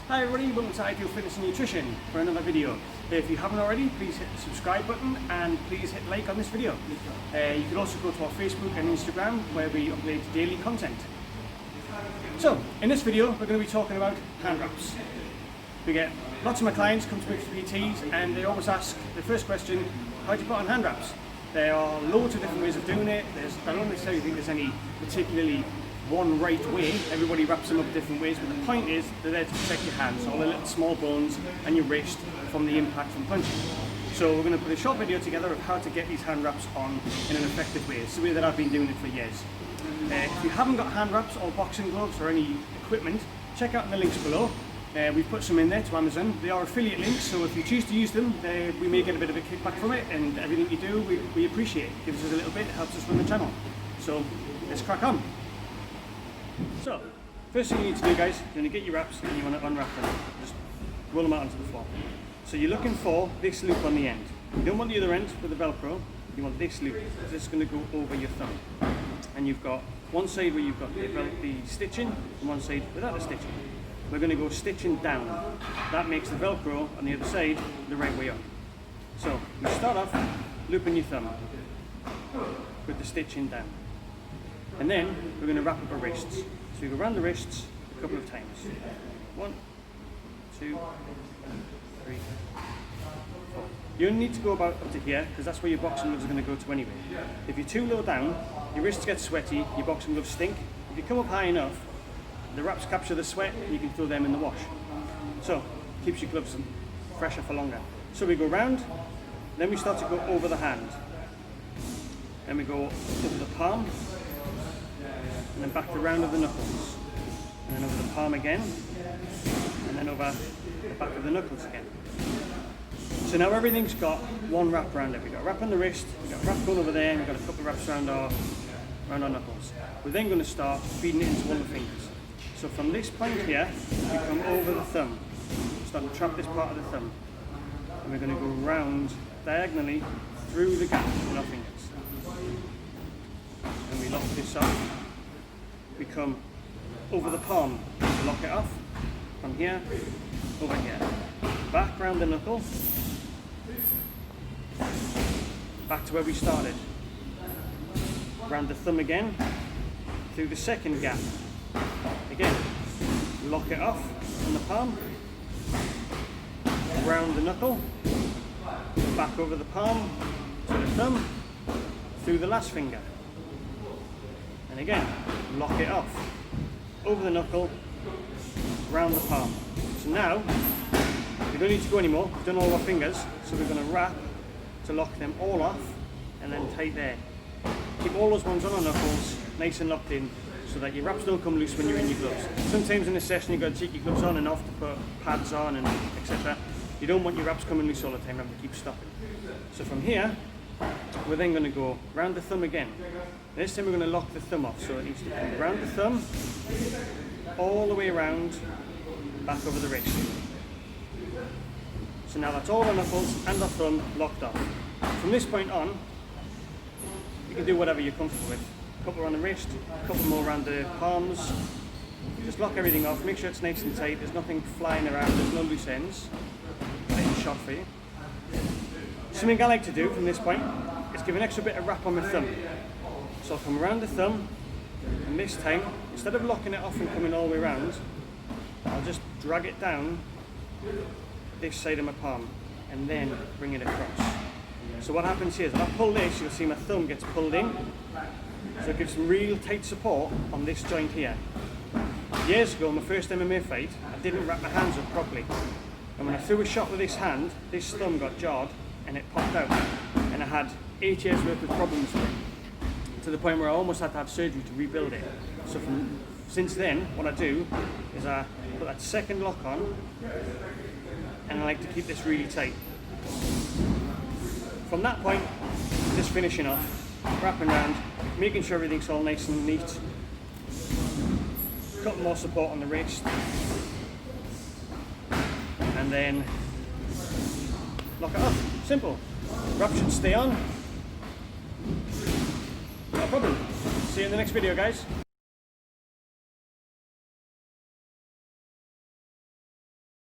Hi everybody, welcome to Ideal Fitness and Nutrition for another video. If you haven't already, please hit the subscribe button and please hit like on this video. You can also go to our Facebook and Instagram where we upload daily content. So, in this video we're going to be talking about hand wraps. We get lots of my clients come to me for PTs and they always ask the first question, how do you put on hand wraps? There are loads of different ways of doing it. I don't necessarily think there's any particularly one right way. Everybody wraps them up different ways, but the point is they're there to protect your hands, all the little small bones and your wrist from the impact from punching. So we're going to put a short video together of how to get these hand wraps on in an effective way. It's the way that I've been doing it for years. If you haven't got hand wraps or boxing gloves or any equipment, check out the links below. We've put some in there to Amazon. They are affiliate links, so if you choose to use them, we may get a bit of a kickback from it, and everything you do, we appreciate. It gives us a little bit, it helps us run the channel. So let's crack on. So, first thing you need to do, guys, you're going to get your wraps and you want to unwrap them. Just roll them out onto the floor. So you're looking for this loop on the end. You don't want the other end with the Velcro, you want this loop, because it's going to go over your thumb. And you've got one side where you've got the stitching, and one side without the stitching. We're going to go stitching down. That makes the Velcro on the other side the right way up. So, you start off looping your thumb with the stitching down. And then we're going to wrap up our wrists. So you go around the wrists a couple of times. 1, 2, 3, 4. You only need to go about up to here because that's where your boxing gloves are going to go to anyway. If you're too low down, your wrists get sweaty, your boxing gloves stink. If you come up high enough, the wraps capture the sweat and you can throw them in the wash. So, keeps your gloves fresher for longer. So we go round, then we start to go over the hand. Then we go over the palm, and then back to round of the knuckles, and then over the palm again, and then over the back of the knuckles again. So now everything's got one wrap around it. We've got a wrap on the wrist, we've got a wrap going over there, and we've got a couple of wraps around our knuckles. We're then going to start feeding it into one of the fingers. So from this point here, we come over the thumb, start to trap this part of the thumb, and we're going to go round diagonally through the gap with our fingers. And we lock this off. We come over the palm to lock it off, from here, over here. Back round the knuckle, back to where we started. Round the thumb again, through the second gap. Again, lock it off from the palm, round the knuckle, back over the palm, to the thumb, through the last finger. And again, lock it off, over the knuckle, round the palm. So now, we don't need to go anymore, we've done all our fingers, so we're going to wrap to lock them all off, and then tight there. Keep all those ones on our knuckles, nice and locked in, so that your wraps don't come loose when you're in your gloves. Sometimes in a session you've got to take your gloves on and off to put pads on and etc. You don't want your wraps coming loose all the time, having to keep stopping. So from here, we're then going to go round the thumb again. This time we're going to lock the thumb off, so it needs to come round the thumb, all the way around, back over the wrist. So now that's all our knuckles and our thumb locked off. From this point on, you can do whatever you're comfortable with. A couple around the wrist, a couple more around the palms. Just lock everything off, make sure it's nice and tight, there's nothing flying around, there's no loose ends. Nice shot for you. Something I like to do from this point is give an extra bit of wrap on my thumb. So I'll come around the thumb, and this time, instead of locking it off and coming all the way around, I'll just drag it down this side of my palm, and then bring it across. So what happens here is if I pull this, you'll see my thumb gets pulled in, so it gives some real tight support on this joint here. Years ago, my first MMA fight, I didn't wrap my hands up properly. And when I threw a shot with this hand, this thumb got jarred and it popped out. And I had 8 years worth of problems with it, to the point where I almost had to have surgery to rebuild it. So since then, what I do is I put that second lock on, and I like to keep this really tight. From that point, just finishing off, wrapping around, making sure everything's all nice and neat. Couple more support on the wrist, and then lock it off. Simple. Wrap should stay on. No problem. See you in the next video, guys.